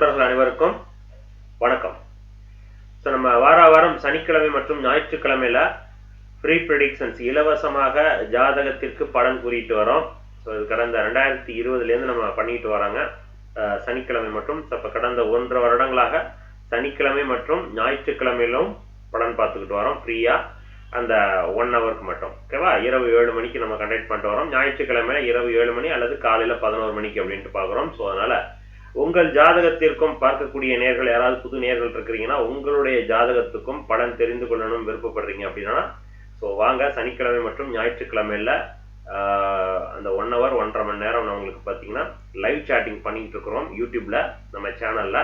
நண்பர்கள் அனைவருக்கும் வணக்கம். ஸோ நம்ம வாரம் சனிக்கிழமை மற்றும் ஞாயிற்றுக்கிழமையில ஃப்ரீ ப்ரெடிக்ஷன்ஸ் இலவசமாக ஜாதகத்திற்கு பலன் கூறிட்டு வரோம். ஸோ இது கடந்த 2020 நம்ம பண்ணிட்டு வராங்க. சனிக்கிழமை மற்றும் இப்போ கடந்த 1.5 வருடங்களாக சனிக்கிழமை மற்றும் ஞாயிற்றுக்கிழமையிலும் பலன் பார்த்துக்கிட்டு வரோம் ஃப்ரீயாக. அந்த 1 ஹவருக்கு மட்டும், ஓகேவா? இரவு 7 மணிக்கு நம்ம கண்டக்ட் பண்ணிட்டு வரோம். ஞாயிற்றுக்கிழமையில இரவு 7 மணி அல்லது காலையில் 11 மணிக்கு அப்படின்ட்டு பார்க்குறோம். ஸோ அதனால் உங்கள் ஜாதகத்திற்கும் பார்க்கக்கூடிய நேர்கள் யாராவது புது நேர்கள் இருக்கிறீங்கன்னா உங்களுடைய ஜாதகத்துக்கும் பலன் தெரிந்து கொள்ளணும் விருப்பப்படுறீங்க அப்படின்னா ஸோ வாங்க. சனிக்கிழமை மற்றும் ஞாயிற்றுக்கிழமையில் அந்த 1 ஹவர் 1.5 மணி நேரம் நான் உங்களுக்கு பார்த்தீங்கன்னா லைவ் சாட்டிங் பண்ணிக்கிட்டு இருக்கிறோம் யூடியூப்பில் நம்ம சேனலில்.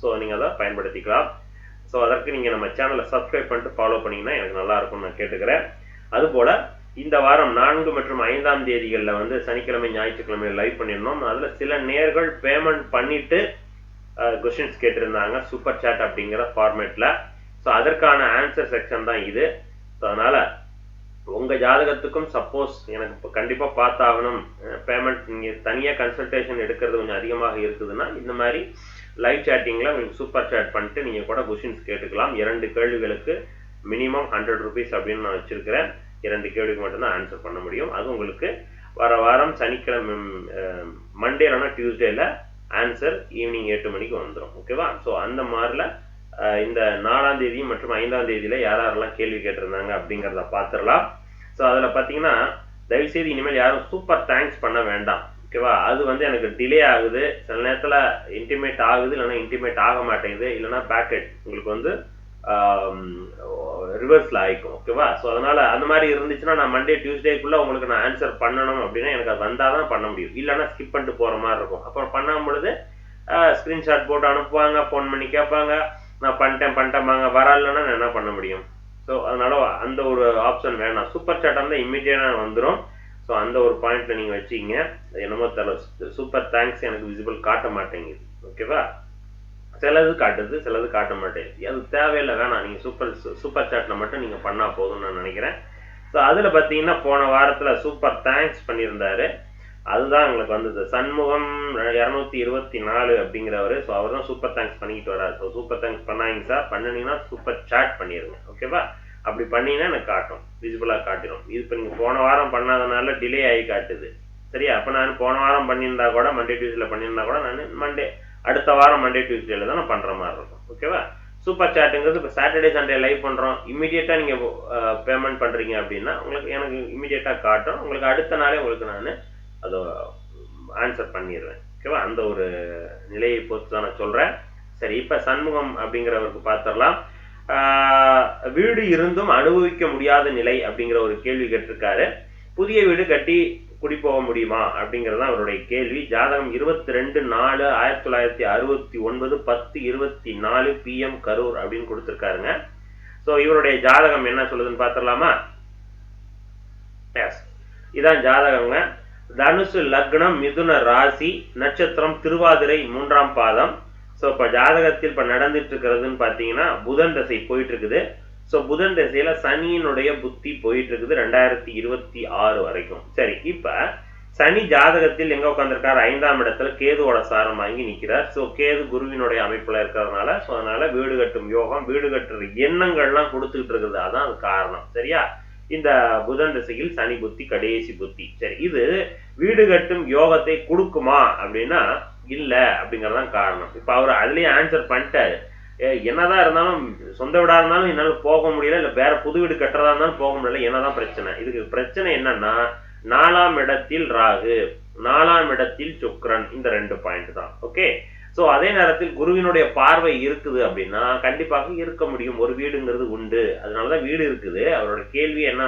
ஸோ நீங்கள் அதை பயன்படுத்திக்கலாம். ஸோ அதற்கு நீங்கள் நம்ம சேனலை சப்ஸ்கிரைப் பண்ணிட்டு ஃபாலோ பண்ணிங்கன்னா எனக்கு நல்லாயிருக்கும்னு நான் கேட்டுக்கிறேன். அதுபோல் இந்த வாரம் 4 மற்றும் 5ஆம் தேதிகளில் சனிக்கிழமை ஞாயிற்றுக்கிழமை லைவ் பண்ணியிருந்தோம். அதில் சில நேர்கள் பேமெண்ட் பண்ணிவிட்டு கொஸ்டின்ஸ் கேட்டிருந்தாங்க சூப்பர் சாட் அப்படிங்கிற ஃபார்மேட்டில். ஸோ அதற்கான ஆன்சர் செக்ஷன் தான் இது. ஸோ அதனால் உங்கள் ஜாதகத்துக்கும் சப்போஸ் எனக்கு இப்போ கண்டிப்பாக பார்த்தாகணும், பேமெண்ட் நீங்கள் தனியாக கன்சல்டேஷன் எடுக்கிறது கொஞ்சம் அதிகமாக இருக்குதுன்னா இந்த மாதிரி லைவ் சேட்டிங்கில் உங்களுக்கு சூப்பர் சாட் பண்ணிட்டு நீங்கள் கூட கொஸ்டின்ஸ் கேட்டுக்கலாம். 2 கேள்விகளுக்கு மினிமம் 100 rupees அப்படின்னு நான் வச்சுருக்கிறேன். 2 கேள்விக்கு மட்டும்தான் ஆன்சர் பண்ண முடியும். அது உங்களுக்கு வாரம் சனிக்கிழமை மண்டே இல்லைனா டியூஸ்டேல ஆன்சர் ஈவினிங் 8 மணிக்கு வந்துடும், ஓகேவா? ஸோ அந்த மாதிரில இந்த 4ஆம் தேதி மற்றும் 5ஆம் தேதியில் யாரெல்லாம் கேள்வி கேட்டிருந்தாங்க அப்படிங்கிறத பார்த்துடலாம். ஸோ அதில் பார்த்தீங்கன்னா தயவுசெய்து இனிமேல் யாரும் சூப்பர் தேங்க்ஸ் பண்ண வேண்டாம், ஓகேவா? அது எனக்கு டிலே ஆகுது, சில நேரத்தில் இன்டிமேட் ஆகுது, இல்லைனா இன்டிமேட் ஆக மாட்டேங்குது, இல்லைனா பேக்கெட் உங்களுக்கு ரிவர்ஸில் ஆகிக்கும், ஓகேவா? ஸோ அதனால் அந்த மாதிரி இருந்துச்சுன்னா நான் மண்டே டியூஸ்டேக்குள்ளே உங்களுக்கு நான் ஆன்சர் பண்ணணும் அப்படின்னா எனக்கு அது வந்தால் தான் பண்ண முடியும். இல்லைன்னா ஸ்கிப் பண்ணிட்டு போகிற மாதிரி இருக்கும். அப்புறம் பண்ணும் பொழுது ஸ்க்ரீன்ஷாட் போட்டு அனுப்புவாங்க, ஃபோன் பண்ணி கேட்பாங்க, நான் பண்ணிட்டேன்பாங்க, வரலன்னா நான் என்ன பண்ண முடியும்? ஸோ அதனால் அந்த ஒரு ஆப்ஷன் வேணாம். சூப்பர் சாட் வந்து இம்மிடியேட்டாக வந்துடும். ஸோ அந்த ஒரு பாயிண்ட்டில் நீங்கள் வச்சுக்கிங்க. என்னமோ தெரியல, சூப்பர் தேங்க்ஸ் எனக்கு விசிபிள் காட்ட மாட்டேங்குது, ஓகேவா? சிலது காட்டுது, சிலது காட்ட மாட்டேங்குது. அது தேவையில்லை, வேணாம். நீங்கள் சூப்பர் சாட்டில் மட்டும் நீங்கள் பண்ணால் போதும்னு நான் நினைக்கிறேன். ஸோ அதில் பார்த்தீங்கன்னா போன வாரத்தில் சூப்பர் தேங்க்ஸ் பண்ணியிருந்தாரு. அதுதான் எங்களுக்கு வந்தது. சண்முகம் 224 அப்படிங்கிறவர். ஸோ அவர் தான் சூப்பர் தேங்க்ஸ் பண்ணிக்கிட்டு வராரு. ஸோ சூப்பர் தேங்க்ஸ் பண்ணாங்க சார், பண்ணினீங்கன்னா சூப்பர் சாட் பண்ணிடுங்க, ஓகேவா? அப்படி பண்ணிங்கன்னா எனக்கு காட்டும், விசிபிளாக காட்டிடும். இது இப்போ நீங்கள் போன வாரம் பண்ணாதனால டிலே ஆகி காட்டுது, சரியா? அப்போ நான் போன வாரம் பண்ணியிருந்தா கூட மண்டே டியூஸ்டேல பண்ணியிருந்தா கூட நான் அடுத்த வாரம் மண்டே டியூஸ்டேல தான் நான் பண்ணுற மாதிரி இருக்கும், ஓகேவா? சூப்பர் சாட்டுங்கிறது இப்போ சாட்டர்டே சண்டே லைவ் பண்ணுறோம். இம்மிடியேட்டாக நீங்கள் பேமெண்ட் பண்ணுறீங்க அப்படின்னா எனக்கு இம்மிடியேட்டாக காட்டும். உங்களுக்கு அடுத்த நாளே உங்களுக்கு நான் அதை ஆன்சர் பண்ணிடுவேன், ஓகேவா? அந்த ஒரு நிலையை பொறுத்து தான் நான் சொல்கிறேன். சரி, இப்போ சண்முகம் அப்படிங்கிறவருக்கு பார்த்துடலாம். வீடு இருந்தும் அனுபவிக்க முடியாத நிலை அப்படிங்கிற ஒரு கேள்வி கேட்டிருக்காரு. புதிய வீடு கட்டி குடி போக முடியுமா அப்படிங்கிறது தான் அவருடைய கேள்வி. ஜாதகம் 22/4/1969 10:24 PM கரூர் அப்படின்னு கொடுத்துருக்காருங்க. ஸோ இவருடைய ஜாதகம் என்ன சொல்லுதுன்னு பார்த்துடலாமா? எஸ், இதான் ஜாதகங்க. தனுசு லக்னம், மிதுன ராசி, நட்சத்திரம் திருவாதிரை 3ஆம் பாதம். ஸோ இப்போ ஜாதகத்தில் இப்போ நடந்துட்டு இருக்கிறதுன்னு பார்த்தீங்கன்னா புதன் தசை போயிட்டு இருக்குது. ஸோ புதன் தசையில சனியினுடைய புத்தி போயிட்டு இருக்குது 2026 வரைக்கும். சரி, இப்ப சனி ஜாதகத்தில் எங்க உட்காந்துருக்காரு? 5ஆம் இடத்துல கேதுவோட சாரம் வாங்கி நிற்கிறார். ஸோ கேது குருவினுடைய அமைப்புல இருக்கிறதுனால ஸோ அதனால வீடு கட்டும் யோகம், வீடு கட்டுற எண்ணங்கள்லாம் கொடுத்துக்கிட்டு இருக்குது. அதான் அது காரணம், சரியா? இந்த புதன் திசையில் சனி புத்தி கடைசி புத்தி. சரி, இது வீடு கட்டும் யோகத்தை கொடுக்குமா அப்படின்னா இல்ல அப்படிங்கறதான் காரணம். இப்ப அவர் அதுலயே ஆன்சர் பண்ணிட்டாரு. என்னதான் இருந்தாலும் சொந்த வீடா இருந்தாலும் என்னால போக முடியல, இல்ல வேற புது வீடு கட்டுறதா இருந்தாலும் போக முடியல. என்னதான் பிரச்சனை? இதுக்கு பிரச்சனை என்னன்னா 4ஆம் இடத்தில் ராகு, 4ஆம் இடத்தில் சுக்கிரன், இந்த 2 பாயிண்ட் தான், ஓகே? ஸோ அதே நேரத்தில் குருவினுடைய பார்வை இருக்குது அப்படின்னா கண்டிப்பாக இருக்க முடியும். ஒரு வீடுங்கிறது உண்டு, அதனாலதான் வீடு இருக்குது. அவரோட கேள்வி என்ன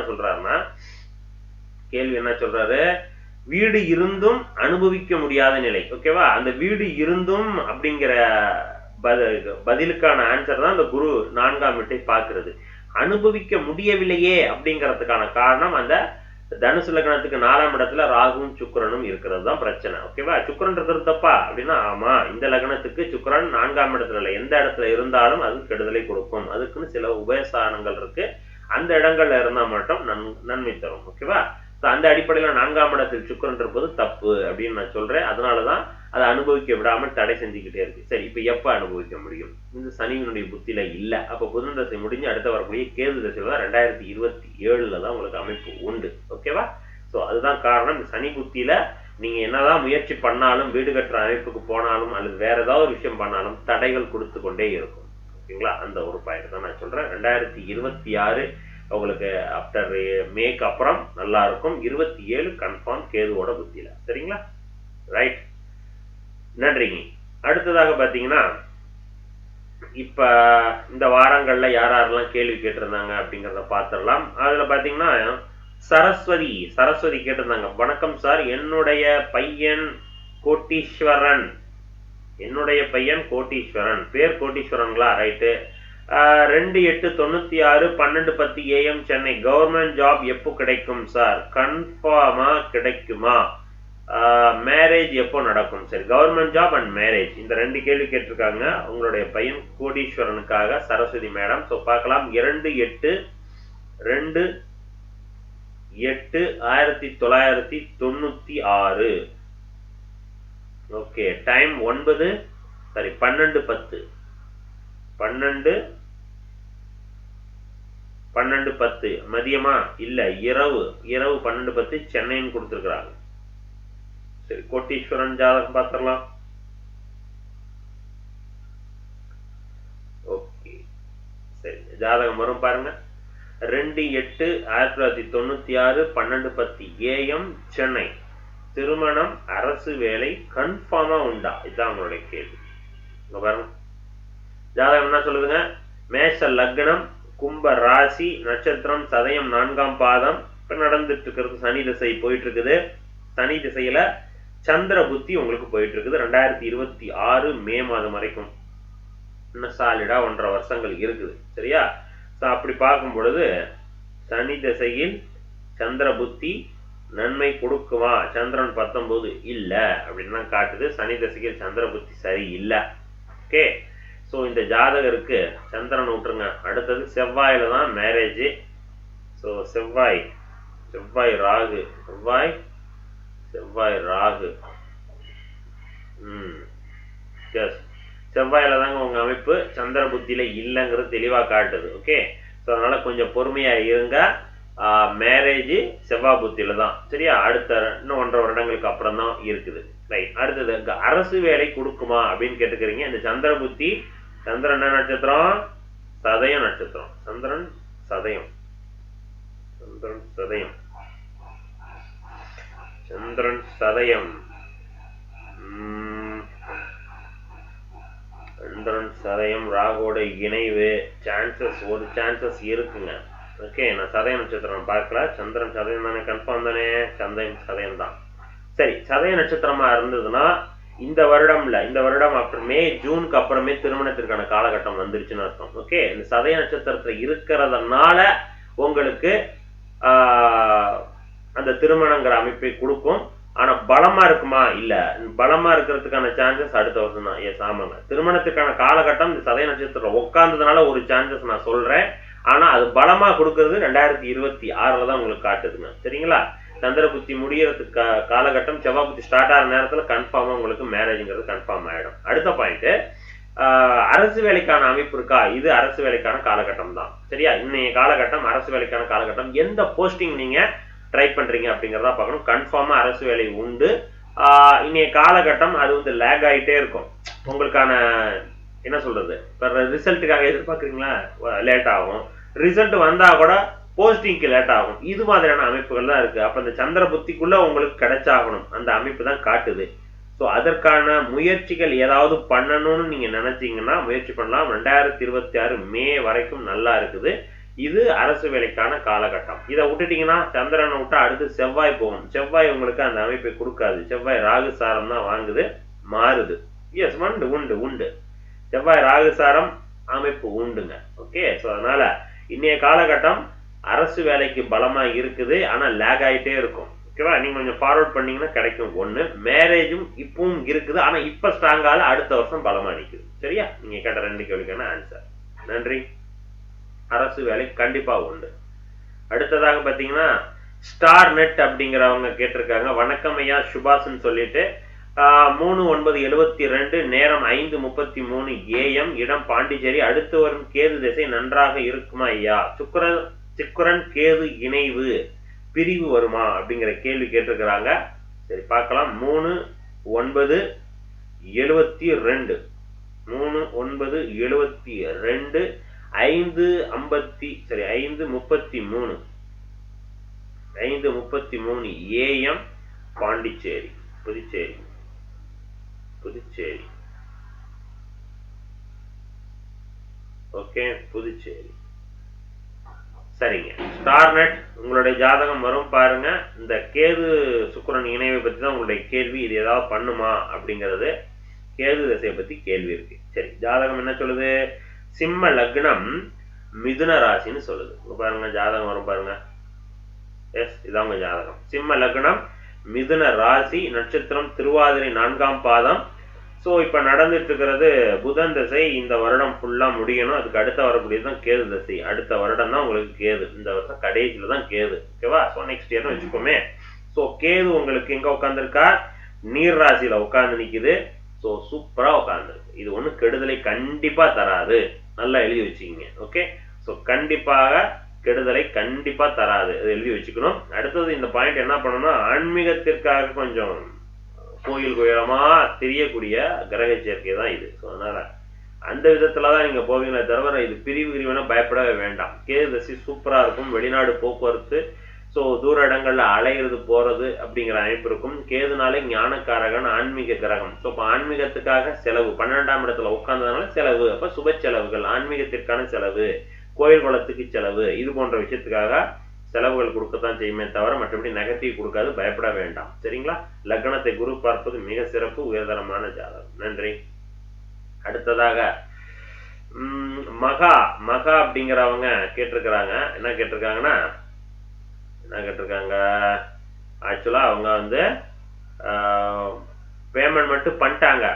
சொல்றாரு? வீடு இருந்தும் அனுபவிக்க முடியாத நிலை, ஓகேவா? அந்த வீடு இருந்தும் அப்படிங்கிற பதிலுக்கான ஆன்சர் தான் அந்த குரு 4ஆம் வீட்டை பார்க்கிறது. அனுபவிக்க முடியவில்லையே அப்படிங்கிறதுக்கான காரணம் அந்த தனுசு லக்னத்துக்கு 4ஆம் இடத்துல ராகுவும் சுக்கிரனும் இருக்கிறது தான் பிரச்சனை, ஓகேவா? சுக்கிரன் இருக்கிறது தப்பா அப்படின்னா ஆமா, இந்த லக்னத்துக்கு சுக்கிரன் 4ஆம் இடத்துல இல்லை, எந்த இடத்துல இருந்தாலும் அது கெடுதலை கொடுக்கும். அதுக்குன்னு சில உபயஸ்தானங்கள் இருக்கு, அந்த இடங்கள்ல இருந்தா மட்டும் நன்மை தரும், ஓகேவா? அந்த அடிப்படையில் 4ஆம் இடத்தில் சுக்கிரன் இருப்பது தப்பு அப்படின்னு நான் சொல்றேன். அதனாலதான் அதை அனுபவிக்க விடாமல் தடை செஞ்சுக்கிட்டே இருக்கு. சரி, இப்ப எப்ப அனுபவிக்க முடியும்? இந்த சனியினுடைய புத்தியில இல்ல. அப்ப புதன் தசை முடிஞ்சு அடுத்த வரக்கூடிய கேது தசையில தான் 2027 தான் உங்களுக்கு அமைப்பு உண்டு. ஓகேவா? சோ அதுதான் காரணம். இந்த சனி புத்தியில நீங்க என்னதான் முயற்சி பண்ணாலும், வீடு கட்டுற அமைப்புக்கு போனாலும் அல்லது வேற ஏதாவது ஒரு விஷயம் பண்ணாலும் தடைகள் கொடுத்து கொண்டே இருக்கும். ஓகேங்களா? அந்த ஒரு பாயிண்ட் தான் நான் சொல்றேன். 2026 உங்களுக்கு ஆஃப்டர் மேக்கு அப்புறம் நல்லா இருக்கும். 27 கன்ஃபார்ம் கேதுவோட புத்தியில. சரிங்களா? ரைட், நன்றிங்க. அடுத்ததாக பாத்தீங்கன்னா, இப்ப இந்த வாரங்கள்ல யாரெல்லாம் கேள்வி கேட்டிருந்தாங்க அப்படிங்கறத பாத்திரலாம். அதுல பாத்தீங்கன்னா சரஸ்வதி கேட்டிருந்தாங்க. வணக்கம் சார், என்னுடைய பையன் கோட்டீஸ்வரன் பேர் கோட்டீஸ்வரன்களா? Right. 2896 1210 AM Chennai. Government job எப்போ கிடைக்கும் சார்? கன்ஃபார்மா கிடைக்குமா? மேரேஜ் எப்போ நடக்கும்? சரி, கவர்மெண்ட் ஜாப் அண்ட் மேரேஜ் இந்த 2 கேள்வி கேட்டிருக்காங்க உங்களுடைய பையன் கோடீஸ்வரனுக்காக சரஸ்வதி மேடம். ஸோ பார்க்கலாம். 2/8/1996. Okay, time 12:10 மதியமா? இல்ல, இரவு 12:10 சென்னைன்னு கொடுத்துருக்காங்க. சரி, கோட்டீஸ்வரன் ஜாதகம் பார்த்துடலாம். ஓகே, சரி, ஜாதகம் வரும் பாருங்க. 2/8/1996 12:10 AM சென்னை. திருமணம், அரசு வேலை கன்ஃபார்மா உண்டா? இதுதான் உங்களுடைய கேள்வி. பாருங்க, ஜாதகம் என்ன சொல்லுதுங்க? மேஷ லக்னம், கும்ப ராசி, நட்சத்திரம் சதயம், 4ஆம் பாதம். இப்ப நடந்துட்டு இருக்கிறது சனி திசை போயிட்டு இருக்குது. சனி திசையில சந்திர புத்தி உங்களுக்கு போயிட்டு இருக்குது 2026 மே மாதம் வரைக்கும். இன்னும் சாலிடா 1.5 வருஷங்கள் இருக்குது. சரியா? அப்படி பார்க்கும் பொழுது சனி திசையில் சந்திர புத்தி நன்மை கொடுக்குமா? சந்திரன் 19 இல்ல அப்படின்னு காட்டுது. சனி திசையில் சந்திர புத்தி சரி இல்ல. ஓகே, ஸோ இந்த ஜாதகருக்கு சந்திரன் விட்டுருங்க. அடுத்தது செவ்வாயில தான் மேரேஜ். ஸோ செவ்வாய் ராகு. செவ்வாயில தாங்க உங்க அமைப்பு. சந்திர புத்தியில இல்லைங்கிறது தெளிவா காட்டுது. ஓகே, ஸோ அதனால கொஞ்சம் பொறுமையா இருங்க. மேரேஜ் செவ்வாய் புத்தியில தான். சரியா? அடுத்த இன்னும் 1.5 வருடங்களுக்கு அப்புறம் தான் இருக்குது. ரைட். அடுத்தது அரசு வேலை கொடுக்குமா அப்படின்னு கேட்டுக்கிறீங்க. இந்த சந்திர புத்தி, சந்திரன் என்ன நட்சத்திரம்? சதயம் நட்சத்திரம். சந்திரன் சதயம். ராகுவோட இணைவு ஒரு சான்சஸ் இருக்குங்க. ஓகே, நான் சதய நட்சத்திரம் பார்க்கல. சந்திரன் சதயம் தானே? கன்ஃபார்ம் தானே? சதயம் தான். சரி, சதய நட்சத்திரமா இருந்ததுன்னா இந்த வருடம் ஆஃப்டர் மே ஜூனுக்கு அப்புறமே திருமணத்திற்கான காலகட்டம் வந்துருச்சுன்னு அர்த்தம். ஓகே, இந்த சதய நட்சத்திரத்துல இருக்கிறதுனால உங்களுக்கு அந்த திருமணங்கிற அமைப்பை கொடுக்கும். ஆனா பலமா இருக்குமா? இல்ல. பலமா இருக்கிறதுக்கான சான்சஸ் அடுத்த வருஷம் தான். எஸ், ஆமாங்க. திருமணத்துக்கான காலகட்டம் இந்த சதய நட்சத்திரம் உட்கார்ந்ததுனால ஒரு சான்சஸ் நான் சொல்றேன். ஆனா அது பலமா கொடுக்கறது 2026 தான் உங்களுக்கு காட்டுதுங்க. சரிங்களா? சந்திர புத்தி முடியறதுக்கு காலகட்டம், செவ்வாய் புத்தி ஸ்டார்ட் ஆகிற நேரத்துல கன்ஃபார்மா உங்களுக்கு மேரேஜ்ங்கிறது கன்ஃபார்ம் ஆயிடும். அடுத்த பாயிண்ட், அரசு வேலைக்கான அமைப்பு இருக்கா? இது அரசு வேலைக்கான காலகட்டம் தான். சரியா? இன்னைய காலகட்டம் அரசு வேலைக்கான காலகட்டம். எந்த போஸ்டிங் நீங்க ட்ரை பண்றீங்க அப்படிங்கறத பார்க்கணும். கன்ஃபார்மா அரசு வேலை உண்டு. இன்னைய காலகட்டம் அது வந்து லேக் ஆகிட்டே இருக்கும். உங்களுக்கான என்ன சொல்றது, ரிசல்ட்டுக்காக எதிர்பார்க்குறீங்களா? லேட் ஆகும். ரிசல்ட் வந்தா கூட போஸ்டிங்க்கு லேட் ஆகும். இது மாதிரியான அமைப்புகள் தான் இருக்கு. அப்ப இந்த சந்திர புத்திக்குள்ள உங்களுக்கு கிடைச்சாகணும். அந்த அமைப்பு தான் காட்டுது. ஸோ அதற்கான முயற்சிகள் ஏதாவது பண்ணணும்னு நீங்க நினைச்சீங்கன்னா முயற்சி பண்ணலாம். 2026 மே வரைக்கும் நல்லா இருக்குது. இது அரசு வேலைக்கான காலகட்டம். இதை விட்டுட்டீங்கன்னா சந்திரனை விட்டா அடுத்து செவ்வாய் போகும். செவ்வாய் உங்களுக்கு அந்த அமைப்பை கொடுக்காது. செவ்வாய் ராகு சாரம் தான் வாங்குது, மாறுது. எஸ், உண்டு. செவ்வாய் ராகு சாரம் அமைப்பு உண்டுங்க. ஓகே, ஸோ அதனால இன்னைய காலகட்டம் அரசு வேலைக்கு பலமா இருக்குது. ஆனா லேக் ஆகிட்டே இருக்கும். ஓகேவா? நீங்க கொஞ்சம் ஃபார்வர்ட் பண்ணீங்கன்னா கிடைக்கும். ஒண்ணு, மேரேஜும் இப்பவும் இருக்குது. ஆனா இப்ப ஸ்ட்ராங்கால அடுத்த வருஷம் பலமா நிக்குது. சரியா? நீங்க கேட்ட 2 கேள்விக்கான ஆன்சர். நன்றி. அரசு வேலை கண்டிப்பா உண்டு. அடுத்ததாக பாத்தீங்கன்னா ஸ்டார் நெட் அப்படிங்கிறவங்க கேட்டிருக்காங்க. வணக்கம் ஐயா சுபாஷ்ன்னு சொல்லிட்டு 3/9/72 நேரம் 5:33 AM, இடம் பாண்டிச்சேரி. அடுத்து வரும் கேது திசை நன்றாக இருக்குமா ஐயா? சுக்கிரன் கேது இணைவு பிரிவு வருமா அப்படிங்கிற கேள்வி கேட்டிருக்கிறாங்க. சரி பார்க்கலாம். 3/9/72 3/9/72 5:33 AM பாண்டிச்சேரி புதுச்சேரி. ஓகே, புதுச்சேரி. சரிங்க. ஸ்டார்நெட் உங்களுடைய ஜாதகம் வரும் பாருங்க. இந்த கேது சுக்கிரன் இணைவை பத்தி தான் உங்களுடைய கேள்வி. இது ஏதாவது பண்ணுமா அப்படிங்கிறது கேது திசையை பத்தி கேள்வி இருக்கு. சரி, ஜாதகம் என்ன சொல்லுது? சிம்ம லக்னம் மிதுன ராசின்னு சொல்லுது. பாருங்க ஜாதகம் வரும் பாருங்க. எஸ், இதான் உங்க ஜாதகம். சிம்ம லக்னம் மிதுன ராசி, நட்சத்திரம் திருவாதிரை 4ஆம் பாதம். ஸோ இப்போ நடந்துட்டு இருக்கிறது புதன் திசை. இந்த வருடம் ஃபுல்லா முடியணும். அதுக்கு அடுத்த வரக்கூடியது தான் கேது திசை. அடுத்த வருடம் தான் உங்களுக்கு கேது. இந்த வருஷம் கடைசியில தான் கேது. ஓகேவா? ஸோ நெக்ஸ்ட் இயர்னு வச்சுக்கோமே. ஸோ கேது உங்களுக்கு எங்க உட்காந்துருக்கா? நீர் ராசியில உட்காந்து நிக்குது. ஸோ சூப்பரா உட்காந்துருக்கு. இது ஒன்றும் கெடுதலை கண்டிப்பா தராது. நல்லா எழுதி வச்சுக்கிங்க. ஓகே, ஸோ கண்டிப்பாக கெடுதலை கண்டிப்பா தராது. எழுதி வச்சுக்கணும். அடுத்தது இந்த பாயிண்ட் என்ன பண்ணணும்னா, ஆன்மீகத்திற்காக கொஞ்சம் கோயில் கோயிலமா தெரியக்கூடிய கிரக சேர்க்கை தான் இது. ஸோ அதனால அந்த விதத்துலதான் நீங்க போவீங்களே தவிர இது பிரிவுனா பயப்படவே வேண்டாம். கேது தசை சூப்பரா இருக்கும். வெளிநாடு போக்குவரத்து, ஸோ தூர இடங்கள்ல அலையிறது போறது அப்படிங்கிற அமைப்பு இருக்கும். கேதுனாலே ஞானக்காரகன், ஆன்மீக கிரகம். ஸோ இப்போ ஆன்மீகத்துக்காக செலவு 12ஆம் இடத்துல உட்கார்ந்ததுனால செலவு. அப்ப சுப செலவுகள், ஆன்மீகத்திற்கான செலவு, கோயில் குளத்துக்கு செலவு, இது போன்ற விஷயத்துக்காக செலவுகள் கொடுக்கத்தான் செய்யுமே தவிர மற்றபடி நெகட்டிவ் கொடுக்காது. பயப்பட வேண்டாம். சரிங்களா? லக்னத்தை குரு பார்ப்பது மிக சிறப்பு, உயர்தரமான ஜாதகம். நன்றி. அடுத்ததாக மகா அப்படிங்கிறவங்க கேட்டிருக்கிறாங்க. என்ன கேட்டிருக்காங்க? ஆக்சுவலா அவங்க பேமெண்ட் மட்டும் பண்ணிட்டாங்க.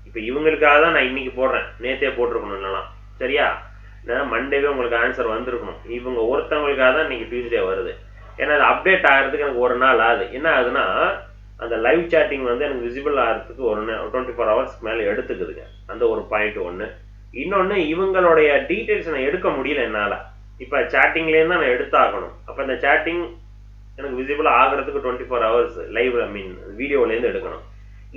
இப்ப இவங்களுக்காக தான் நான் இன்னைக்கு போடுறேன். நேத்தே போட்டிருக்கணும் இல்லைனா. சரியா? மண்டேவே உங்களுக்கு ஆன்சர் வந்திருக்கணும். இவங்க ஒருத்தவங்களுக்காக தான் இன்னைக்கு டியூஸ்டே வருது. ஏன்னா அது அப்டேட் ஆகிறதுக்கு எனக்கு ஒரு நாள் ஆகுது. என்ன ஆகுதுன்னா, அந்த லைவ் சாட்டிங் எனக்கு விசிபிள் ஆகிறதுக்கு ஒரு 24 ஹவர்ஸ்க்கு மேலே எடுத்துக்குதுங்க. அந்த ஒரு பாயிண்ட் ஒன்று. இன்னொன்று, இவங்களுடைய டீட்டெயில்ஸ் நான் எடுக்க முடியல என்னால். இப்போ சாட்டிங்லேருந்து தான் நான் எடுத்தாகணும். அப்போ இந்த சாட்டிங் எனக்கு விசிபிள் ஆகிறதுக்கு 24 ஹவர்ஸ் லைவ் வீடியோலேருந்து எடுக்கணும்.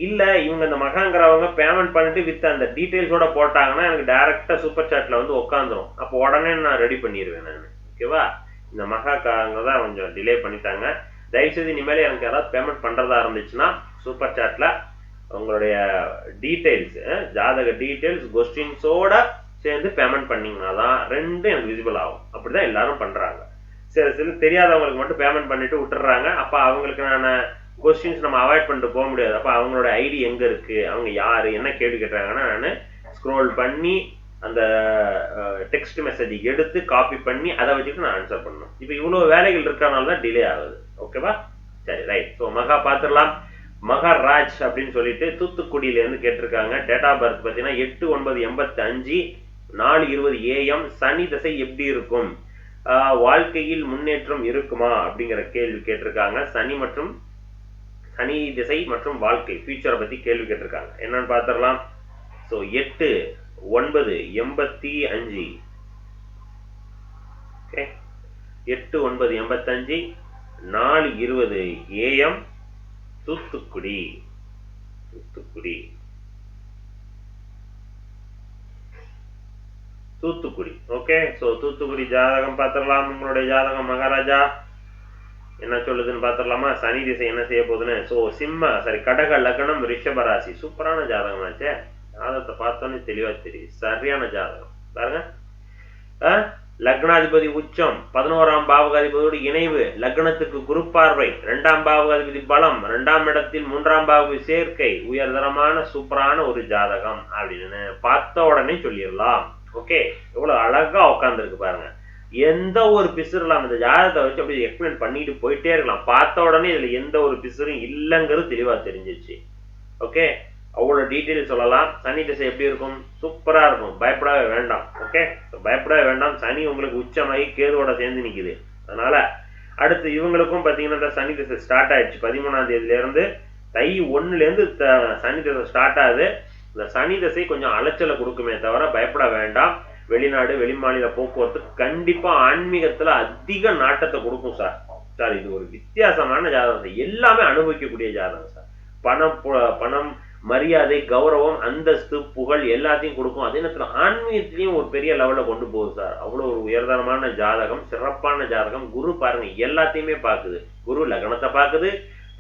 இல்லை இவங்க இந்த மகாங்கிறவங்க பேமெண்ட் பண்ணிட்டு வித் அந்த டீட்டெயில்ஸோட போட்டாங்கன்னா எனக்கு டைரக்டா சூப்பர் சாட்ல உட்காந்துரும். அப்போ உடனே நான் ரெடி பண்ணிடுவேன் நான். ஓகேவா? இந்த மகாக்காரங்க தான் கொஞ்சம் டிலே பண்ணிட்டாங்க. தயவுசெய்து இனிமேல் எனக்கு யாராவது பேமெண்ட் பண்றதா இருந்துச்சுன்னா சூப்பர் சாட்ல உங்களுடைய டீட்டெயில்ஸ், ஜாதக டீட்டெயில்ஸ், கொஸ்டின்ஸோட சேர்ந்து பேமெண்ட் பண்ணீங்கன்னா தான் ரெண்டும் எனக்கு விசிபிள் ஆகும். அப்படிதான் எல்லாரும் பண்றாங்க. சில தெரியாதவங்களுக்கு மட்டும் பேமெண்ட் பண்ணிட்டு விட்டுறாங்க. அப்ப அவங்களுக்கு நான் கொஸ்டின்ஸ் நம்ம அவாய்ட் பண்ணிட்டு போக முடியாது. அப்ப அவங்களோட ஐடி எங்க இருக்கு, அவங்க யாரு, என்ன கேள்வி கேட்டாங்கன்னா நான் ஸ்க்ரோல் பண்ணி அந்த டெக்ஸ்ட் மெசேஜ் எடுத்து காப்பி பண்ணி அதை வச்சுட்டு நான் ஆன்சர் பண்ணணும். இப்போ இவ்வளவு வேலைகள் இருக்கறனால தான் டிலே ஆகுது. ஓகேவா? சரி, ரைட். ஸோ மகா பார்த்துடலாம். மகாராஜ் அப்படின்னு சொல்லிட்டு தூத்துக்குடியில இருந்து கேட்டிருக்காங்க. டேட் ஆஃப் பர்த் பார்த்தீங்கன்னா 8/9/85 4:20 AM. சனி திசை எப்படி இருக்கும்? வாழ்க்கையில் முன்னேற்றம் இருக்குமா அப்படிங்கிற கேள்வி கேட்டிருக்காங்க. சனி திசை மற்றும் வாழ்க்கை ஃபியூச்சரை பத்தி கேள்வி கேட்டிருக்காங்க. என்னன்னு பார்த்துடலாம். So 8/9/85 okay, 8/9/85 4:20 AM. Thoothukudi. Okay, so Thoothukudi ஜாதகம் பார்த்துடலாம். உங்களுடைய ஜாதகம் மகாராஜா என்ன சொல்லுதுன்னு பார்த்துடலாமா? சனி திசை என்ன செய்ய போகுதுன்னு. ஸோ கடக லக்னம் ரிஷபராசி. சூப்பரான ஜாதகம் ஆச்சே. ஜாதகத்தை பார்த்தோன்னே தெளிவா தெரியுது. சரியான ஜாதகம் பாருங்க. லக்னாதிபதி உச்சம், 11ஆம் பாவகாதிபதியோடு இணைவு, லக்னத்துக்கு குரு பார்வை, 2ஆம் பாவகாதிபதி பலம், 2ஆம் இடத்தில் 3ஆம் பாவகாதிபதி சேர்க்கை, உயர்தரமான சூப்பரான ஒரு ஜாதகம் அப்படின்னு பார்த்த உடனே சொல்லிடலாம். ஓகே, எவ்வளவு அழகா உட்காந்துருக்கு பாருங்க. எந்த ஒரு பிசுறுலாம் இந்த ஜாதகத்தை வச்சு அப்படி எக்ஸ்பிளைன் பண்ணிட்டு போயிட்டே இருக்கலாம். பார்த்த உடனே இதுல எந்த ஒரு பிசுறும் இல்லைங்கிறது தெளிவா தெரிஞ்சிச்சு. ஓகே, அவ்வளவு டீட்டெயில் சொல்லலாம். சனி திசை எப்படி இருக்கும்? சூப்பரா இருக்கும். பயப்படவே வேண்டாம். ஓகே, பயப்படவே வேண்டாம். சனி உங்களுக்கு உச்சமாகி கேதுவோட சேர்ந்து நிக்குது. அதனால அடுத்து இவங்களுக்கும் பாத்தீங்கன்னா சனி திசை ஸ்டார்ட் ஆயிடுச்சு. 13ஆம் தேதியில இருந்து தை 1லேருந்து சனி தசை ஸ்டார்ட் ஆகுது. இந்த சனி தசை கொஞ்சம் அலைச்சலை கொடுக்குமே தவிர பயப்பட வேண்டாம். வெளிநாடு வெளிமாநில போக்குவரத்து கண்டிப்பா ஆன்மீகத்துல அதிக நாட்டத்தை கொடுக்கும் சார். சார் இது ஒரு வித்தியாசமான ஜாதகம் சார். எல்லாமே அனுபவிக்கக்கூடிய ஜாதகம் சார். பணம் மரியாதை கௌரவம் அந்தஸ்து புகழ் எல்லாத்தையும் கொடுக்கும். அதே நேரத்தில் ஆன்மீகத்திலையும் ஒரு பெரிய லெவல்ல கொண்டு போகுது சார். அவ்வளோ ஒரு உயர்தரமான ஜாதகம், சிறப்பான ஜாதகம். குரு பாருங்க எல்லாத்தையுமே பார்க்குது. குரு லக்னத்தை பார்க்குது,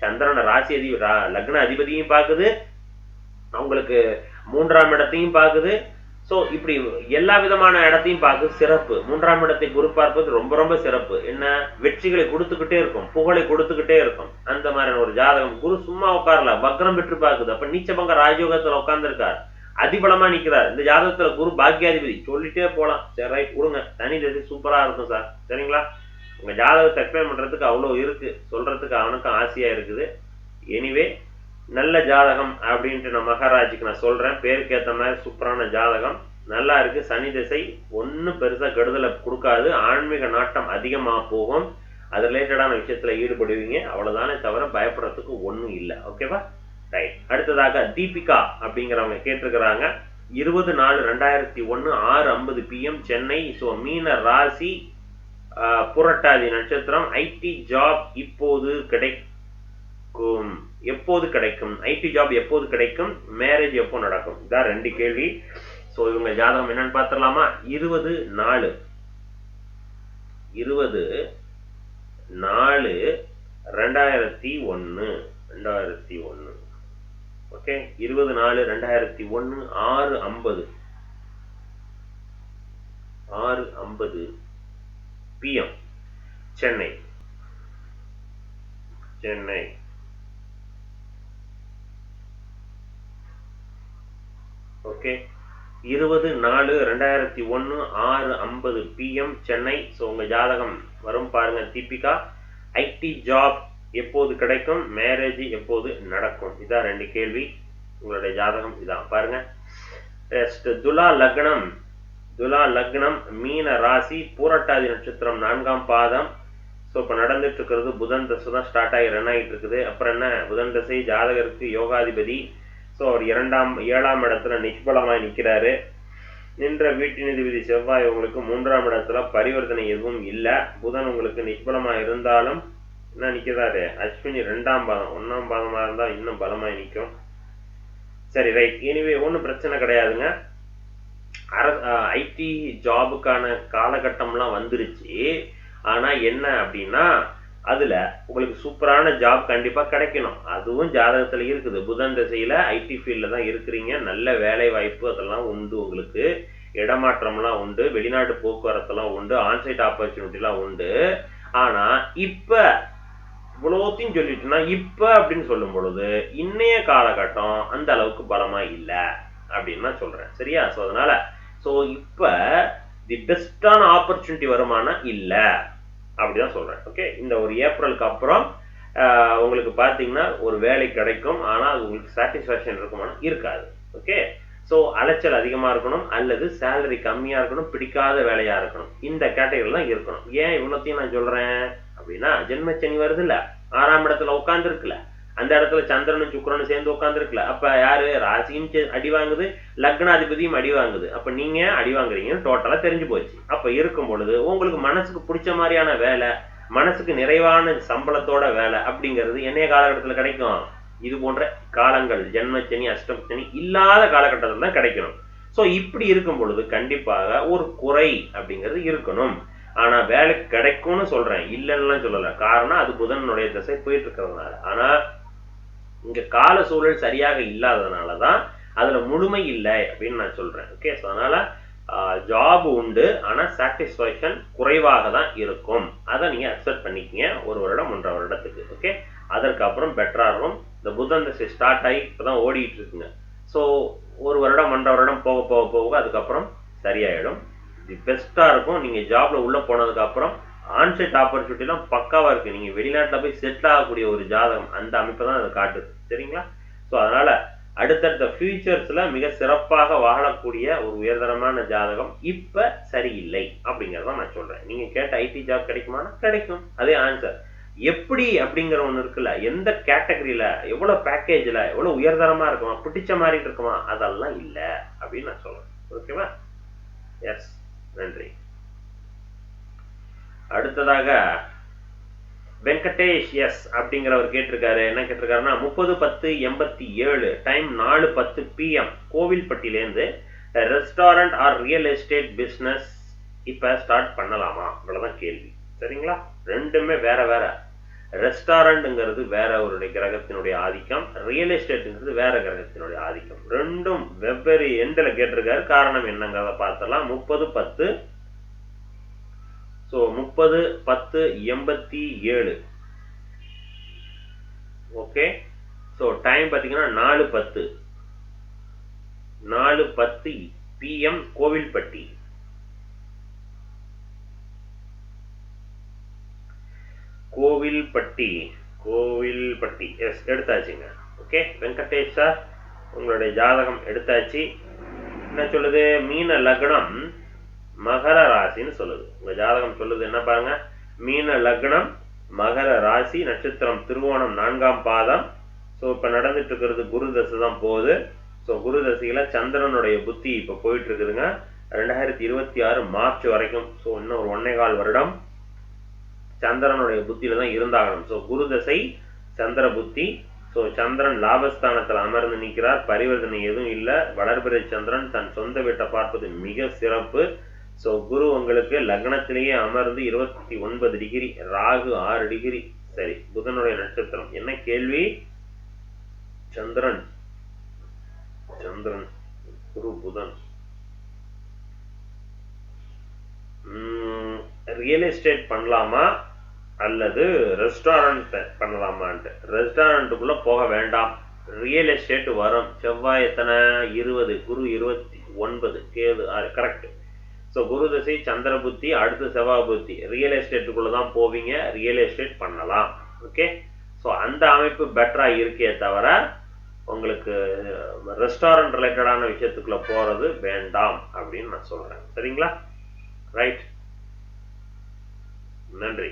சந்திரன ராசி லக்ன அதிபதியும் பார்க்குது, அவங்களுக்கு 3ஆம் இடத்தையும் பார்க்குது. ஸோ இப்படி எல்லா விதமான இடத்தையும் பார்க்குது. சிறப்பு. 3ஆம் இடத்தை குரு பார்ப்பது ரொம்ப ரொம்ப சிறப்பு. என்ன வெற்றிகளை கொடுத்துக்கிட்டே இருக்கும், புகழை கொடுத்துக்கிட்டே இருக்கும். அந்த மாதிரியான ஒரு ஜாதகம். குரு சும்மா உட்காரல, வக்ரம் பெற்று பார்க்குது. அப்ப நீச்சபங்க ராஜயோகத்துல உட்கார்ந்துருக்கார், அதிபலமா நிக்கிறார். இந்த ஜாதகத்துல குரு பாக்கியாதிபதி சொல்லிட்டே போலாம். சரி ரைட் விடுங்க, தனி தசை சூப்பரா இருக்கும் சார். சரிங்களா? உங்க ஜாதகத்தை எக்ஸ்பிளைன் பண்றதுக்கு அவ்வளோ இருக்கு, சொல்றதுக்கு அவனுக்கும் ஆசையா இருக்குது. எனிவே நல்ல ஜாதகம் அப்படின்ட்டு நான் மகாராஜுக்கு நான் சொல்றேன். பேருக்கு ஏற்ற மாதிரி சூப்பரான ஜாதகம், நல்லா இருக்கு. சனி திசை ஒன்றும் பெருசா கெடுதலை கொடுக்காது. ஆன்மீக நாட்டம் அதிகமாக போகும். அது ரிலேட்டடான விஷயத்துல ஈடுபடுவீங்க, அவ்வளவுதானே தவிர பயப்படுறதுக்கு ஒன்றும் இல்லை. ஓகேவா? ரைட். அடுத்ததாக தீபிகா அப்படிங்கிறவங்க கேட்டிருக்கிறாங்க. 20/4/2001 6:50 PM சென்னை. ஸோ மீன ராசி, புரட்டாதி நட்சத்திரம். ஐடி ஜாப் இப்போது எப்போது கிடைக்கும்? ஐடி ஜாப் எப்போது கிடைக்கும்? மேரேஜ் எப்போ நடக்கும்? இதான் 2 கேள்வி. ஸோ இவங்க ஜாதகம் என்னன்னு பார்த்துடலாமா? 20/4/2001 okay. 20/4/2001 6:50 PM Chennai. Okay. 20/4/2001 6:50 PM Chennai. So உங்க ஜாதகம் வரும் பாருங்க தீபிகா. ஐடி ஜாப் எப்போது கிடைக்கும்? மேரேஜ் எப்போது நடக்கும்? இதான் 2 கேள்வி. உங்களுடைய ஜாதகம் இதான் பாருங்க. துலா லக்னம் மீன ராசி, பூரட்டாதி நட்சத்திரம் 4ஆம் பாதம். ஸோ இப்போ நடந்துட்டு இருக்கிறது புதன் தசை தான் ஸ்டார்ட் ஆகி ரன் ஆகிட்டு இருக்குது. அப்புறம் என்ன, புதன் தசை ஜாதகருக்கு யோகாதிபதி. ஸோ அவர் 7ஆம் இடத்துல நிஷ்பலமாய் நிற்கிறாரு. நின்ற வீட்டினதிபதி செவ்வாய் உங்களுக்கு 3ஆம் இடத்துல பரிவர்த்தனை எதுவும் இல்லை. புதன் உங்களுக்கு நிஷ்பலமாக இருந்தாலும் என்ன நிற்கிறாரு? அஸ்வினி 2ஆம் பாதம். 1ஆம் பாதமாக இருந்தால் இன்னும் பலமாய் நிற்கும். சரி ரைட். எனிவே ஒன்றும் பிரச்சனை கிடையாதுங்க. ஐடி ஜாபுக்கான காலகட்டம்லாம் வந்துருச்சு. ஆனா என்ன அப்படின்னா அதுல உங்களுக்கு சூப்பரான ஜாப் கண்டிப்பா கிடைக்கணும். அதுவும் ஜாதகத்துல இருக்குது. புதன் திசையில ஐடி ஃபீல்ட்ல தான் இருக்கிறீங்க. நல்ல வேலை வாய்ப்பு அதெல்லாம் உண்டு. உங்களுக்கு இடமாற்றம்லாம் உண்டு, வெளிநாட்டு போக்குவரத்துலாம் உண்டு, ஆன்சைட் ஆப்பர்ச்சுனிட்டிலாம் உண்டு. ஆனா இப்ப இவ்வளோத்தையும் சொல்லிட்டுனா இப்ப அப்படின்னு சொல்லும் பொழுது இன்னைய காலகட்டம் அந்த அளவுக்கு பலமா இல்லை அப்படின்னு நான் சொல்றேன். சரியா? ஸோ அதனால இப்ப தி பெஸ்டான ஆப்பர்ச்சுனிட்டி வருமானா இல்ல அப்படிதான் சொல்றேன். ஓகே. இந்த ஒரு ஏப்ரலுக்கு அப்புறம் உங்களுக்கு பாத்தீங்கன்னா ஒரு வேலை கிடைக்கும். ஆனா அது உங்களுக்கு சாட்டிஸ்பாக்சன் இருக்குமானா இருக்காது. ஓகே. ஸோ அலைச்சல் அதிகமா இருக்கணும், அல்லது சேலரி கம்மியா இருக்கணும், பிடிக்காத வேலையா இருக்கணும். இந்த கேட்டகரியில தான் இருக்கணும். ஏன் இவ்வளோத்தையும் நான் சொல்றேன் அப்படின்னா, ஜென்மச்சனி வருது இல்ல, 6ஆம் இடத்துல உட்கார்ந்து இருக்குல்ல, அந்த இடத்துல சந்திரனும் சுக்கிரனும் சேர்ந்து உட்கார்ந்து இருக்குல்ல. அப்ப யாரு? ராசியும் அடி வாங்குது, லக்னாதிபதியும் அடி வாங்குது. அப்ப நீங்க அடி வாங்குறீங்கன்னு டோட்டலா தெரிஞ்சு போச்சு. அப்ப இருக்கும் பொழுது உங்களுக்கு மனசுக்கு பிடிச்ச மாதிரியான வேலை, மனசுக்கு நிறைவான சம்பளத்தோட வேலை அப்படிங்கிறது என்னைய காலகட்டத்துல கிடைக்கும்? இது போன்ற காலங்கள், ஜென்மச்சனி அஷ்டமச்சனி இல்லாத காலகட்டத்தில் தான் கிடைக்கணும். ஸோ இப்படி இருக்கும் பொழுது கண்டிப்பாக ஒரு குறை அப்படிங்கிறது இருக்கணும். ஆனா வேலைக்கு கிடைக்கும்னு சொல்றேன், இல்லைன்னு சொல்லல. காரணம் அது புதனுடைய திசை போயிட்டு இருக்கிறதுனால. ஆனா இங்க கால சூழல் சரியாக இல்லாததுனாலதான் அதுல முழுமை இல்லை அப்படின்னு நான் சொல்றேன். ஓகே. ஸோ அதனால ஜாப் உண்டு, ஆனா சாட்டிஸ்ஃபேக்ஷன் குறைவாக தான் இருக்கும். அதை நீங்க அக்செப்ட் பண்ணிக்கங்க. 1 வருடம் 1.5 வருடத்துக்கு. ஓகே. அதற்கு அப்புறம் பெட்டரா இருக்கும். இந்த புதன் திசை ஸ்டார்ட் ஆகி இப்பதான் ஓடிட்டு இருக்குங்க. ஸோ 1 வருடம் 1.5 வருடம் போக போக போக அதுக்கப்புறம் சரியாயிடும். இது பெஸ்டா இருக்கும். நீங்க ஜாப்ல உள்ள போனதுக்கு அப்புறம் ஆன்சைட் ஆப்பர்ச்சுனிட்டி எல்லாம் பக்காவா இருக்கு. நீங்க வெளிநாட்டுல போய் செட்டில் ஆகக்கூடிய ஒரு ஜாதகம், அந்த அமைப்பை தான் அதை காட்டுது. சரிங்களா? ஸோ அதனால அடுத்தடுத்த ஃபியூச்சர்ஸ்ல மிக சிறப்பாக வாழக்கூடிய ஒரு உயர்தரமான ஜாதகம் இப்ப சரியில்லை அப்படிங்கறத நான் சொல்றேன். நீங்க கேட்ட ஐடி ஜாப் கிடைக்குமானா கிடைக்கும். அதே ஆன்சர். எப்படி அப்படிங்கிற ஒன்று இருக்குல்ல, எந்த கேட்டகரியில எவ்வளவு பேக்கேஜ்ல எவ்வளவு உயர்தரமா இருக்குமா, பிடிச்ச மாதிரி இருக்குமா, அதெல்லாம் இல்லை அப்படின்னு நான் சொல்றேன். ஓகேவா? எஸ், நன்றி. அடுத்ததாக வெங்கடேஷ் எஸ் அப்படிங்கிறவர் கேட்டிருக்காரு. என்ன கேட்டிருக்காருன்னா 30/10/87 டைம் 4:10 PM கோவில்பட்டியிலேருந்து restaurant or real estate business இப்ப ஸ்டார்ட் பண்ணலாமா? இவ்வளவுதான் கேள்வி. சரிங்களா? ரெண்டுமே வேற வேற. ரெஸ்டாரண்ட்ங்கிறது வேற ஒரு கிரகத்தினுடைய ஆதிக்கம், ரியல் எஸ்டேட்ங்கிறது வேற கிரகத்தினுடைய ஆதிக்கம். ரெண்டும் வெவ்வேறு எண்ட்ல கேட்டிருக்காரு. காரணம் என்னங்கிறத பார்த்தலாம். 30/10 ஸோ 30/10/87 ஓகே. ஸோ டைம் பார்த்தீங்கன்னா 4:10 PM கோவில்பட்டி. கோவில்பட்டி எஸ், எடுத்தாச்சுங்க. ஓகே வெங்கடேஷ் சார், உங்களுடைய ஜாதகம் எடுத்தாச்சு. என்ன சொல்லுது? மீன லக்னம் மகர ராசின்னு சொல்லுது. உங்க ஜாதகம் சொல்லுது என்ன பாருங்க, மீன லக்னம் மகர ராசி, நட்சத்திரம் திருவோணம், 4ஆம் பாதம். ஸோ இப்ப நடந்துட்டு இருக்கிறது குரு தசை தான் போகுது. ஸோ குரு தசையில சந்திரனுடைய புத்தி இப்ப போயிட்டு இருக்குதுங்க 2026 மார்ச் வரைக்கும். ஸோ இன்னும் ஒரு 1.25 வருடம் சந்திரனுடைய புத்தியில தான் இருந்தாகணும். ஸோ குரு தசை சந்திர புத்தி. ஸோ சந்திரன் லாபஸ்தானத்தில் அமர்ந்து நிற்கிறார், பரிவர்த்தனை எதுவும் இல்லை. வளர்பிறை சந்திரன் தன் சொந்த வீட்டை பார்ப்பது மிக சிறப்பு. ஸோ குரு உங்களுக்கு லக்னத்திலேயே அமர்ந்து 29 டிகிரி, ராகு 6 டிகிரி. சரி, புதனுடைய நட்சத்திரம். என்ன கேள்வி? சந்திரன் குரு புதன். ரியல் எஸ்டேட் பண்ணலாமா அல்லது ரெஸ்டாரண்ட் பண்ணலாமான்ட்டு. ரெஸ்டாரண்ட்டுக்குள்ள போக வேண்டாம், ரியல் எஸ்டேட் வரும். செவ்வாய் எத்தனை? 20, குரு 29, கேது 6. கரெக்ட். ஸோ குரு தசை சந்திர புத்தி, அடுத்து செவ்வாய் புத்தி, ரியல் எஸ்டேட்டுக்குள்ள தான் போவீங்க, ரியல் எஸ்டேட் பண்ணலாம். ஓகே. ஸோ அந்த அமைப்பு பெட்டரா இருக்கே தவிர உங்களுக்கு ரெஸ்டாரண்ட் ரிலேட்டடான விஷயத்துக்குள்ள போறது வேண்டாம் அப்படின்னு நான் சொல்றேன். சரிங்களா? ரைட், நன்றி.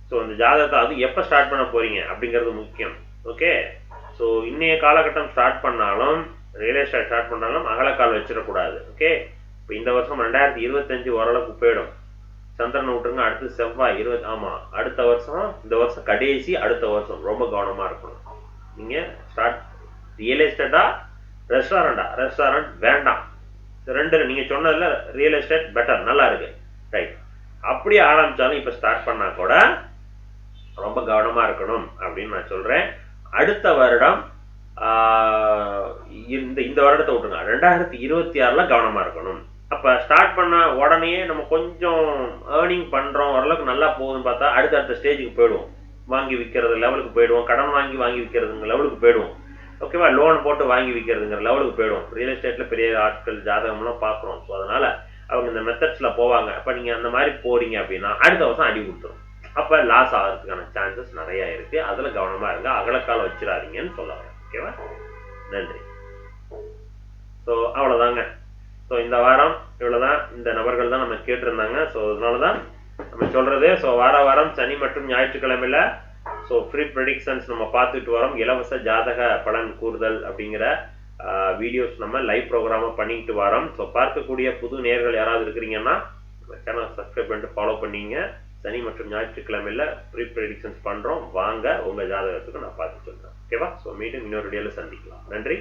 ஸோ இந்த ஜாதகத்தை அது எப்போ ஸ்டார்ட் பண்ண போறீங்க அப்படிங்கிறது முக்கியம். ஓகே. ஸோ இன்னைய காலகட்டம் ஸ்டார்ட் பண்ணாலும், ரியல் எஸ்டேட் ஸ்டார்ட் பண்ணாலும் அகலக்கால் வச்சிடக்கூடாது. ஓகே. இப்போ இந்த வருஷம் 2025 ஓரளவுக்கு போயிடும். சந்திரனை விட்டுருங்க, அடுத்து செவ்வாய் 20. ஆமா, அடுத்த வருஷம், இந்த வருஷம் கடைசி, அடுத்த வருஷம் ரொம்ப கவனமா இருக்கணும். நீங்க ஸ்டார்ட் ரியல் எஸ்டேட்டா ரெஸ்டாரண்டா? ரெஸ்டாரண்ட் வேண்டாம். ரெண்டு நீங்க சொன்னதுல ரியல் எஸ்டேட் பெட்டர், நல்லா இருக்கு. ரைட். அப்படியே ஆரம்பிச்சாலும் இப்ப ஸ்டார்ட் பண்ணா கூட ரொம்ப கவனமா இருக்கணும் அப்படின்னு நான் சொல்றேன். அடுத்த வருடம் இந்த வருடத்தை விட்டுருங்க, 2026ல கவனமா இருக்கணும். அப்ப ஸ்டார்ட் பண்ண உடனே நம்ம கொஞ்சம் ஏர்னிங் பண்றோம், ஓரளவுக்கு நல்லா போகுதுன்னு பார்த்தா அடுத்த ஸ்டேஜுக்கு போயிடுவோம். வாங்கி விற்கிறது லெவலுக்கு போயிடுவோம், கடன் வாங்கி விற்கிறதுங்க லெவலுக்கு போயிடுவோம். ஓகேவா? லோன் போட்டு வாங்கி விற்கிறதுங்கிற லெவலுக்கு போயிடுவோம். ரியல் எஸ்டேட்ல பெரிய ஆட்கள் ஜாதகம்லாம் பார்க்குறோம். ஸோ அதனால அவங்க இந்த மெத்தட்ஸ்ல போவாங்க. அப்ப நீங்க அந்த மாதிரி போறீங்க அப்படின்னா அடுத்த வருஷம் அடி கொடுத்துரும். அப்ப லாஸ் ஆகிறதுக்கான சான்சஸ் நிறைய இருக்கு. அதுல கவனமா இருங்க, அகலக்கால வச்சிடாதீங்கன்னு சொல்ல வரேன். ஓகேவா? நன்றி. ஸோ அவ்வளவுதாங்க. ஸோ இந்த வாரம் இவ்வளவுதான். இந்த நபர்கள் தான் நம்ம கேட்டிருந்தாங்க. ஸோ அதனாலதான் நம்ம சொல்றது. ஸோ வாரம் சனி மற்றும் ஞாயிற்றுக்கிழமையில ஸோ ஃப்ரீ ப்ரெடிக்ஷன்ஸ் நம்ம பார்த்துட்டு வரோம். இலவச ஜாதக பலன் கூறுதல் அப்படிங்கிற வீடியோஸ் நம்ம லைவ் ப்ரோக்ராமா பண்ணிக்கிட்டு வரோம். ஸோ பார்க்கக்கூடிய புது நேயர்கள் யாராவது இருக்கிறீங்கன்னா சேனல் சப்ஸ்கிரைப் பண்ணிட்டு ஃபாலோ பண்ணீங்க. சனி மற்றும் ஞாயிற்றுக்கிழமையில ஃப்ரீ ப்ரெடிக்ஷன்ஸ் பண்றோம். வாங்க, உங்க ஜாதகத்துக்கு நான் பார்த்து சொல்றேன். ஓகேவா? ஸோ மீண்டும் இன்னொரு வீடியோல சந்திக்கலாம். நன்றி.